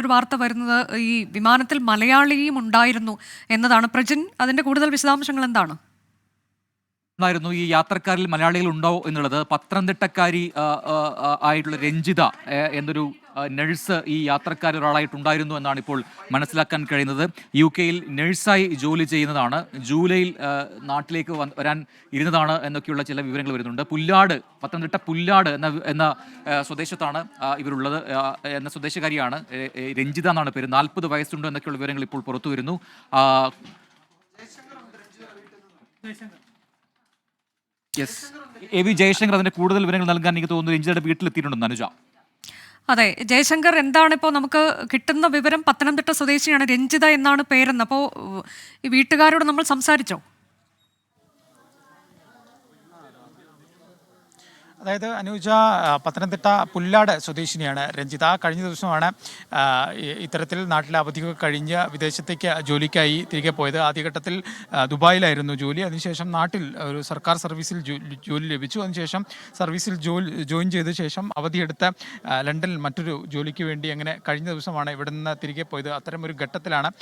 ഒരു വാർത്ത വരുന്നത് ഈ വിമാനത്തിൽ മലയാളിയും ഉണ്ടായിരുന്നു എന്നതാണ്. പ്രജിൻ, അതിന്റെ കൂടുതൽ വിശദാംശങ്ങൾ എന്താണ്? ായിരുന്നു ഈ യാത്രക്കാരിൽ മലയാളികൾ ഉണ്ടോ എന്നുള്ളത്. പത്തനംതിട്ടക്കാരി ആയിട്ടുള്ള രഞ്ജിത എന്നൊരു നഴ്സ് ഈ യാത്രക്കാരിൽ ഒരാളായിട്ടുണ്ടായിരുന്നു എന്നാണ് ഇപ്പോൾ മനസ്സിലാക്കാൻ കഴിയുന്നത്. UK-യിൽ നഴ്സായി ജോലി ചെയ്യുന്നതാണ്. ജൂലൈയിൽ നാട്ടിലേക്ക് വരാൻ ഇരുന്നതാണ് എന്നൊക്കെയുള്ള ചില വിവരങ്ങൾ വരുന്നുണ്ട്. പത്തനംതിട്ട പുല്ലാട് എന്ന സ്വദേശത്താണ് ഇവരുള്ളത്. എന്ന സ്വദേശക്കാരിയാണ് രഞ്ജിത എന്നാണ് പേര്. 40 വയസ്സുണ്ട് എന്നൊക്കെയുള്ള വിവരങ്ങൾ ഇപ്പോൾ പുറത്തു വരുന്നു. എ വി ജയശങ്കർ അതിന്റെ കൂടുതൽ വിവരങ്ങൾ നൽകാൻ എനിക്ക് തോന്നുന്നു രഞ്ജിതയുടെ വീട്ടിലെത്തിയിട്ടുണ്ടെന്ന്. അനുജ. അതെ, ജയശങ്കർ, എന്താണ് ഇപ്പോൾ നമുക്ക് കിട്ടുന്ന വിവരം? പത്തനംതിട്ട സ്വദേശിയാണ്, രഞ്ജിത എന്നാണ് പേരെന്ന്. അപ്പോൾ ഈ വീട്ടുകാരോട് നമ്മൾ സംസാരിച്ചോ? അതായത് അനുജ, പത്തനംതിട്ട പുല്ലാട് സ്വദേശിനിയാണ് രഞ്ജിത. കഴിഞ്ഞ ദിവസമാണ് ഇത്തരത്തിൽ നാട്ടിലെ അവധിയൊക്കെ കഴിഞ്ഞ് വിദേശത്തേക്ക് ജോലിക്കായി തിരികെ പോയത്. ആദ്യഘട്ടത്തിൽ ദുബായിലായിരുന്നു ജോലി. അതിനുശേഷം നാട്ടിൽ ഒരു സർക്കാർ സർവീസിൽ ജോലി ലഭിച്ചു. അതിനുശേഷം സർവീസിൽ ജോയിൻ ചെയ്ത ശേഷം അവധിയെടുത്ത് ലണ്ടനിൽ മറ്റൊരു ജോലിക്ക് വേണ്ടി അങ്ങനെ കഴിഞ്ഞ ദിവസമാണ് ഇവിടെ നിന്ന് തിരികെ പോയത്. അത്തരമൊരു ഘട്ടത്തിലാണ്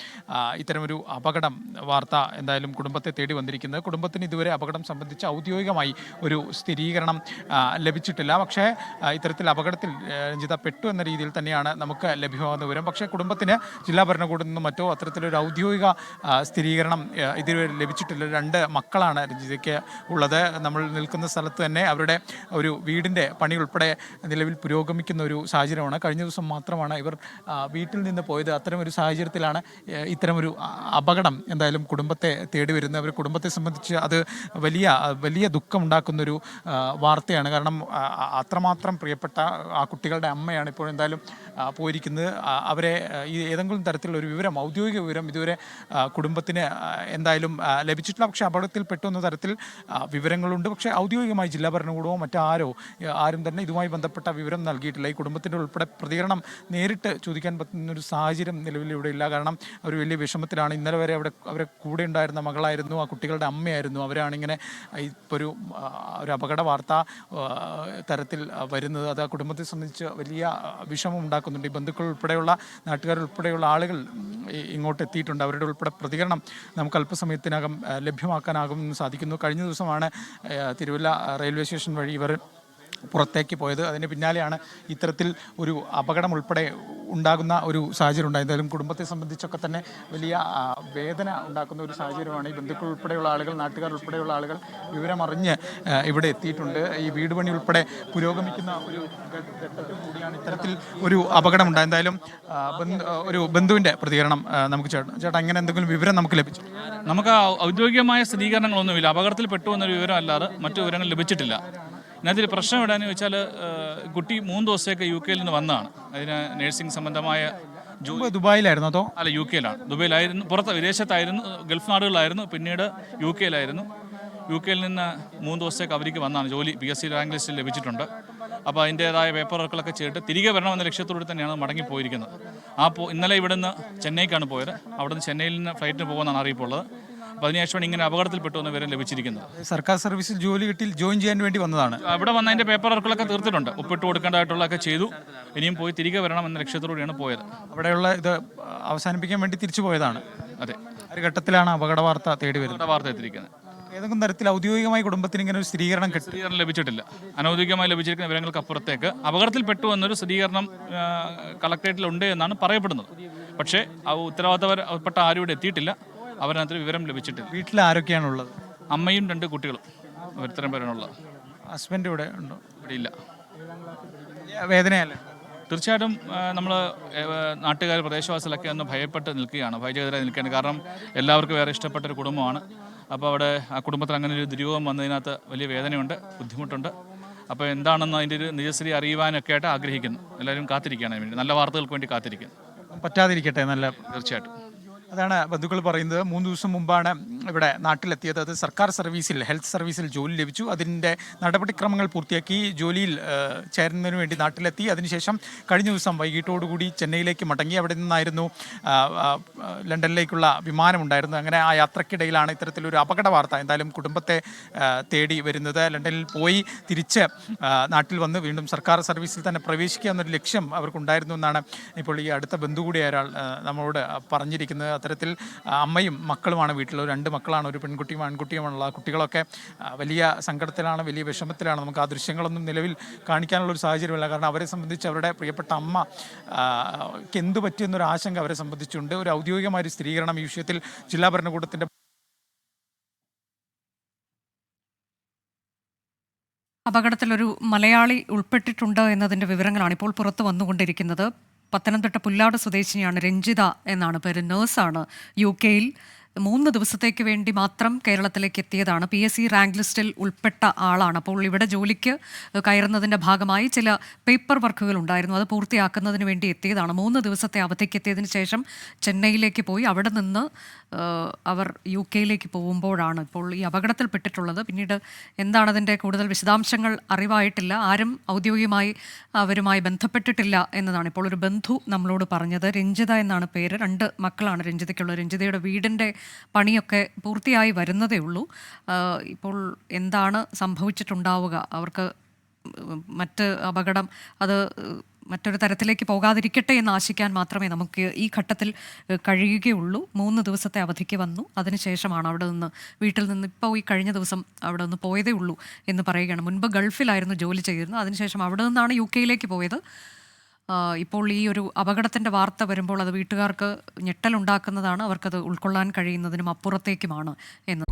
ഇത്തരമൊരു അപകടം വാർത്ത എന്തായാലും കുടുംബത്തെ തേടി വന്നിരിക്കുന്നത്. കുടുംബത്തിന് ഇതുവരെ അപകടം സംബന്ധിച്ച് ഔദ്യോഗികമായി ഒരു സ്ഥിരീകരണം ലഭിച്ചിട്ടില്ല. പക്ഷേ ഇത്തരത്തിൽ അപകടത്തിൽ രഞ്ജിത പെട്ടു എന്ന രീതിയിൽ തന്നെയാണ് നമുക്ക് ലഭ്യമാകുന്ന വിവരം. പക്ഷേ കുടുംബത്തിന് ജില്ലാ ഭരണകൂടത്തിൽ നിന്നും മറ്റോ അത്തരത്തിലൊരു ഔദ്യോഗിക സ്ഥിരീകരണം ഇതുവരെ ലഭിച്ചിട്ടില്ല. 2 മക്കളാണ് രഞ്ജിതയ്ക്ക് ഉള്ളത്. നമ്മൾ നിൽക്കുന്ന സ്ഥലത്ത് തന്നെ അവരുടെ ഒരു വീടിൻ്റെ പണി ഉൾപ്പെടെ നിലവിൽ പുരോഗമിക്കുന്ന ഒരു സാഹചര്യമാണ്. കഴിഞ്ഞ ദിവസം മാത്രമാണ് ഇവർ വീട്ടിൽ നിന്ന് പോയത്. അത്തരമൊരു സാഹചര്യത്തിലാണ് ഇത്തരമൊരു അപകടം എന്തായാലും കുടുംബത്തെ തേടി വരുന്നത്. അവർ കുടുംബത്തെ സംബന്ധിച്ച് അത് വലിയ ദുഃഖമുണ്ടാക്കുന്നൊരു വാർത്തയാണ്. കാരണം അത്രമാത്രം പ്രിയപ്പെട്ട ആ കുട്ടികളുടെ അമ്മയാണ് ഇപ്പോൾ എന്തായാലും പോയിരിക്കുന്നത്. അവരെ ഈ ഏതെങ്കിലും തരത്തിലുള്ള ഒരു വിവരം, ഔദ്യോഗിക വിവരം ഇതുവരെ കുടുംബത്തിന് എന്തായാലും ലഭിച്ചിട്ടില്ല. പക്ഷേ അപകടത്തിൽ പെട്ടുന്ന തരത്തിൽ വിവരങ്ങളുണ്ട്. പക്ഷേ ഔദ്യോഗികമായി ജില്ലാ ഭരണകൂടമോ ആരും തന്നെ ഇതുമായി ബന്ധപ്പെട്ട വിവരം നൽകിയിട്ടില്ല. ഈ കുടുംബത്തിൻ്റെ ഉൾപ്പെടെ പ്രതികരണം നേരിട്ട് ചോദിക്കാൻ പറ്റുന്ന ഒരു സാഹചര്യം നിലവിൽ ഇവിടെ ഇല്ല. കാരണം അവർ വലിയ വിഷമത്തിലാണ്. ഇന്നലെ വരെ അവരെ കൂടെ ഉണ്ടായിരുന്ന മകളായിരുന്നു, ആ കുട്ടികളുടെ അമ്മയായിരുന്നു. അവരാണിങ്ങനെ ഇപ്പോൾ ഒരു അപകട വാർത്ത തരത്തിൽ വരുന്നത്. അത് ആ കുടുംബത്തെ സംബന്ധിച്ച് വലിയ വിഷമം ഉണ്ടാക്കുന്നുണ്ട്. ഈ ബന്ധുക്കൾ ഉൾപ്പെടെയുള്ള നാട്ടുകാരുൾപ്പെടെയുള്ള ആളുകൾ ഇങ്ങോട്ട് എത്തിയിട്ടുണ്ട്. അവരുടെ ഉൾപ്പെടെ പ്രതികരണം നമുക്ക് അല്പസമയത്തിനകം ലഭ്യമാക്കാനാകുമെന്ന് സാധിക്കുന്നു. കഴിഞ്ഞ ദിവസമാണ് തിരുവല്ല റെയിൽവേ സ്റ്റേഷൻ വഴി ഇവർ പുറത്തേക്ക് പോയത്. അതിന് പിന്നാലെയാണ് ഇത്തരത്തിൽ ഒരു അപകടം ഉൾപ്പെടെ ഉണ്ടാകുന്ന ഒരു സാഹചര്യം ഉണ്ടായത്. എന്തായാലും കുടുംബത്തെ സംബന്ധിച്ചൊക്കെ തന്നെ വലിയ വേദന ഉണ്ടാക്കുന്ന ഒരു സാഹചര്യമാണ്. ഈ ബന്ധുക്കൾ ഉൾപ്പെടെയുള്ള ആളുകൾ, നാട്ടുകാർ ഉൾപ്പെടെയുള്ള ആളുകൾ വിവരമറിഞ്ഞ് ഇവിടെ എത്തിയിട്ടുണ്ട്. ഈ വീട് പണി ഉൾപ്പെടെ പുരോഗമിക്കുന്ന ഒരു ഘട്ടത്തിൽ കൂടിയാണ് ഇത്തരത്തിൽ ഒരു അപകടം ഉണ്ടായത്. എന്തായാലും ഒരു ബന്ധുവിൻ്റെ പ്രതികരണം നമുക്ക് ചേട്ടാ ഇങ്ങനെ എന്തെങ്കിലും വിവരം നമുക്ക് ലഭിച്ചു? നമുക്ക് ഔദ്യോഗികമായ സ്ഥിരീകരണങ്ങളൊന്നുമില്ല. അപകടത്തിൽ പെട്ടു എന്നൊരു വിവരം അല്ലാതെ മറ്റു വിവരങ്ങൾ ലഭിച്ചിട്ടില്ല. ഇതിനകത്തിൽ പ്രശ്നം എവിടെയാണെന്ന് വെച്ചാൽ കുട്ടി 3 ദിവസത്തേക്ക് UK-യിൽ നിന്ന് വന്നതാണ്. അതിന് നേഴ്സിംഗ് സംബന്ധമായ ദുബായിലായിരുന്നു അതോ? അല്ല, UK-യിലാണ്. ദുബൈയിലായിരുന്നു, വിദേശത്തായിരുന്നു, ഗൾഫ് നാടുകളിലായിരുന്നു. പിന്നീട് UK-യിലായിരുന്നു. UK-യിൽ നിന്ന് 3 ദിവസത്തേക്ക് അവർക്ക് വന്നതാണ്. ജോലി PSC റാങ്ക് ലിസ്റ്റിൽ ലഭിച്ചിട്ടുണ്ട്. അപ്പോൾ അതിൻ്റേതായ പേപ്പർ വർക്കുകളൊക്കെ ചെയ്തിട്ട് തിരികെ വരണമെന്ന ലക്ഷ്യത്തോടെ തന്നെയാണ് മടങ്ങിപ്പോയിരിക്കുന്നത്. ഇന്നലെ ഇവിടുന്ന് ചെന്നൈക്കാണ് പോയത്. അവിടുന്ന് ചെന്നൈയിൽ നിന്ന് ഫ്ലൈറ്റിന് പോകുമെന്നാണ് അറിയിപ്പുള്ളത്. അപ്പോൾ അതിനുശേഷമാണ് ഇങ്ങനെ അപകടത്തിൽപ്പെട്ടു എന്ന വിവരം ലഭിച്ചിരിക്കുന്നത്. സർക്കാർ സർവീസിൽ ജോലി കിട്ടി ജോയിൻ ചെയ്യാൻ വേണ്ടി വന്നതാണ്. അവിടെ വന്ന അതിൻ്റെ പേപ്പർ വർക്കുകളൊക്കെ തീർത്തിട്ടുണ്ട്. ഒപ്പിട്ട് കൊടുക്കേണ്ടതായിട്ടുള്ളതൊക്കെ ചെയ്തു. ഇനിയും പോയി തിരികെ വരണം എന്ന ലക്ഷ്യത്തോടെയാണ് പോയത്. അവിടെയുള്ള ഇത് അവസാനിപ്പിക്കാൻ വേണ്ടി തിരിച്ചു പോയതാണ്. അതെ, ഒരു ഘട്ടത്തിലാണ് അപകട വാർത്ത തേടി വരുന്നത്. വാർത്ത എത്തിയിരിക്കുന്നത്. ഏതെങ്കിലും തരത്തിൽ ഔദ്യോഗികമായി കുടുംബത്തിന് ഇങ്ങനെ ഒരു സ്ഥിരീകരണം ലഭിച്ചിട്ടില്ല. അനൗദ്യോഗികമായി ലഭിച്ചിരിക്കുന്ന വിവരങ്ങൾക്ക് അപ്പുറത്തേക്ക് അപകടത്തിൽ പെട്ടു എന്നൊരു സ്ഥിരീകരണം കളക്ടറേറ്റിൽ ഉണ്ട് എന്നാണ് പറയപ്പെടുന്നത്. പക്ഷേ ഉത്തരവാദിത്തപ്പെട്ട ആരും ഇവിടെ എത്തിയിട്ടില്ല. അവരതിനകത്ത് വിവരം ലഭിച്ചിട്ടില്ല. വീട്ടിൽ ആരൊക്കെയാണുള്ളത്? അമ്മയും 2 കുട്ടികളും. ഇത്തരം പേരാണുള്ളത്. ഹസ്ബൻഡ് ഇവിടെ ഉണ്ടോ? ഇവിടെ ഇല്ല. വേദനയല്ലേ? തീർച്ചയായിട്ടും നമ്മൾ നാട്ടുകാർ, പ്രദേശവാസികളൊക്കെ ഒന്ന് ഭയപ്പെട്ട് നിൽക്കുകയാണ്, ഭയചകിതരായി നിൽക്കുകയാണ്. കാരണം എല്ലാവർക്കും വേറെ ഇഷ്ടപ്പെട്ടൊരു കുടുംബമാണ്. അപ്പോൾ അവിടെ ആ കുടുംബത്തിൽ അങ്ങനെ ഒരു ദുരൂഹം വന്നതിനകത്ത് വലിയ വേദനയുണ്ട്, ബുദ്ധിമുട്ടുണ്ട്. അപ്പോൾ എന്താണെന്ന് അതിൻ്റെ ഒരു നിജസ്ഥിതി അറിയുവാനൊക്കെ ആയിട്ട് ആഗ്രഹിക്കുന്നു. എല്ലാവരും കാത്തിരിക്കുകയാണ് അതിന് വേണ്ടി, നല്ല വാർത്തകൾക്ക് വേണ്ടി കാത്തിരിക്കുന്നു. പറ്റാതിരിക്കട്ടെ. നല്ല തീർച്ചയായിട്ടും അതാണ് ബന്ധുക്കൾ പറയുന്നത്. 3 ദിവസം മുമ്പാണ് ഇവിടെ നാട്ടിലെത്തിയത്. അത് സർക്കാർ സർവീസിൽ, ഹെൽത്ത് സർവീസിൽ ജോലി ലഭിച്ചു. അതിൻ്റെ നടപടിക്രമങ്ങൾ പൂർത്തിയാക്കി ജോലിയിൽ ചേരുന്നതിന് വേണ്ടി നാട്ടിലെത്തി. അതിനുശേഷം കഴിഞ്ഞ ദിവസം വൈകിട്ടോടുകൂടി ചെന്നൈയിലേക്ക് മടങ്ങി. അവിടെ നിന്നായിരുന്നു ലണ്ടനിലേക്കുള്ള വിമാനമുണ്ടായിരുന്നത്. അങ്ങനെ ആ യാത്രക്കിടയിലാണ് ഇത്തരത്തിലൊരു അപകട വാർത്ത എന്തായാലും കുടുംബത്തെ തേടി വരുന്നത്. ലണ്ടനിൽ പോയി തിരിച്ച് നാട്ടിൽ വന്ന് വീണ്ടും സർക്കാർ സർവീസിൽ തന്നെ പ്രവേശിക്കുക എന്നൊരു ലക്ഷ്യം അവർക്കുണ്ടായിരുന്നു എന്നാണ് ഇപ്പോൾ ഈ അടുത്ത ബന്ധു കൂടിയ ഒരാൾ നമ്മളോട് പറഞ്ഞിരിക്കുന്നത്. അത്തരത്തിൽ അമ്മയും മക്കളുമാണ് വീട്ടിൽ. 2 മക്കളാണ്, ഒരു പെൺകുട്ടിയും ആൺകുട്ടിയുമുള്ള. കുട്ടികളൊക്കെ വലിയ സങ്കടത്തിലാണ്, വലിയ വിഷമത്തിലാണ്. നമുക്ക് ആ ദൃശ്യങ്ങളൊന്നും നിലവിൽ കാണിക്കാനുള്ളൊരു സാഹചര്യമല്ല. കാരണം അവരെ സംബന്ധിച്ച് അവരുടെ പ്രിയപ്പെട്ട അമ്മ എന്തു പറ്റിയെന്നൊരു ആശങ്ക അവരെ സംബന്ധിച്ചുണ്ട്. ഒരു ഔദ്യോഗികമായ ഒരു സ്ഥിരീകരണം ഈ വിഷയത്തിൽ ജില്ലാ ഭരണകൂടത്തിൻ്റെ അപകടത്തിലൊരു മലയാളി ഉൾപ്പെട്ടിട്ടുണ്ട് എന്നതിൻ്റെ വിവരങ്ങളാണ് ഇപ്പോൾ പുറത്തു വന്നുകൊണ്ടിരിക്കുന്നത്. പത്തനംതിട്ട പുല്ലാട് സ്വദേശിനിയാണ് രഞ്ജിത എന്നാണ് പേര്. നേഴ്സാണ്. UK-യിൽ 3 ദിവസത്തേക്ക് വേണ്ടി മാത്രം കേരളത്തിലേക്ക് എത്തിയതാണ്. PSC റാങ്ക് ലിസ്റ്റിൽ ഉൾപ്പെട്ട ആളാണ്. അപ്പോൾ ഇവിടെ ജോലിക്ക് കയറുന്നതിൻ്റെ ഭാഗമായി ചില പേപ്പർ വർക്കുകൾ ഉണ്ടായിരുന്നു. അത് പൂർത്തിയാക്കുന്നതിന് വേണ്ടി എത്തിയതാണ്. 3 ദിവസത്തെ അവധിക്ക് എത്തിയതിന് ശേഷം ചെന്നൈയിലേക്ക് പോയി അവിടെ നിന്ന് അവർ UK-യിലേക്ക് പോകുമ്പോഴാണ് ഇപ്പോൾ ഈ അപകടത്തിൽപ്പെട്ടിട്ടുള്ളത്. പിന്നീട് എന്താണ് അതിൻ്റെ കൂടുതൽ വിശദാംശങ്ങൾ അറിവായിട്ടില്ല. ആരും ഔദ്യോഗികമായി അവരുമായി ബന്ധപ്പെട്ടിട്ടില്ല എന്നതാണ് ഇപ്പോൾ ഒരു ബന്ധു നമ്മളോട് പറഞ്ഞത്. രഞ്ജിത എന്നാണ് പേര്. 2 മക്കളാണ് രഞ്ജിതയ്ക്കുള്ളത്. രഞ്ജിതയുടെ വീടിൻ്റെ പണിയൊക്കെ പൂർത്തിയായി വരുന്നതേ ഉള്ളൂ. ഇപ്പോൾ എന്താണ് സംഭവിച്ചിട്ടുണ്ടാവുക, അവർക്ക് മറ്റ് അപകടം അത് മറ്റൊരു തരത്തിലേക്ക് പോകാതിരിക്കട്ടെ എന്ന് ആശിക്കാൻ മാത്രമേ നമുക്ക് ഈ ഘട്ടത്തിൽ കഴിയുകയുള്ളൂ. 3 ദിവസത്തെ അവധിക്ക് വന്നു. അതിനുശേഷമാണ് അവിടെ നിന്ന് വീട്ടിൽ നിന്ന് ഇപ്പോൾ ഈ കഴിഞ്ഞ ദിവസം അവിടെ നിന്ന് പോയതേ ഉള്ളൂ എന്ന് പറയുകയാണ്. മുൻപ് ഗൾഫിലായിരുന്നു ജോലി ചെയ്തിരുന്നത്. അതിനുശേഷം അവിടെ നിന്നാണ് UK-യിലേക്ക് പോയത്. ഇപ്പോൾ ഈ ഒരു അപകടത്തിൻ്റെ വാർത്ത വരുമ്പോൾ അത് വീട്ടുകാർക്ക് ഞെട്ടലുണ്ടാക്കുന്നതാണ്. അവർക്കത് ഉൾക്കൊള്ളാൻ കഴിയുന്നതിനും അപ്പുറത്തേക്കുമാണ് എന്ന്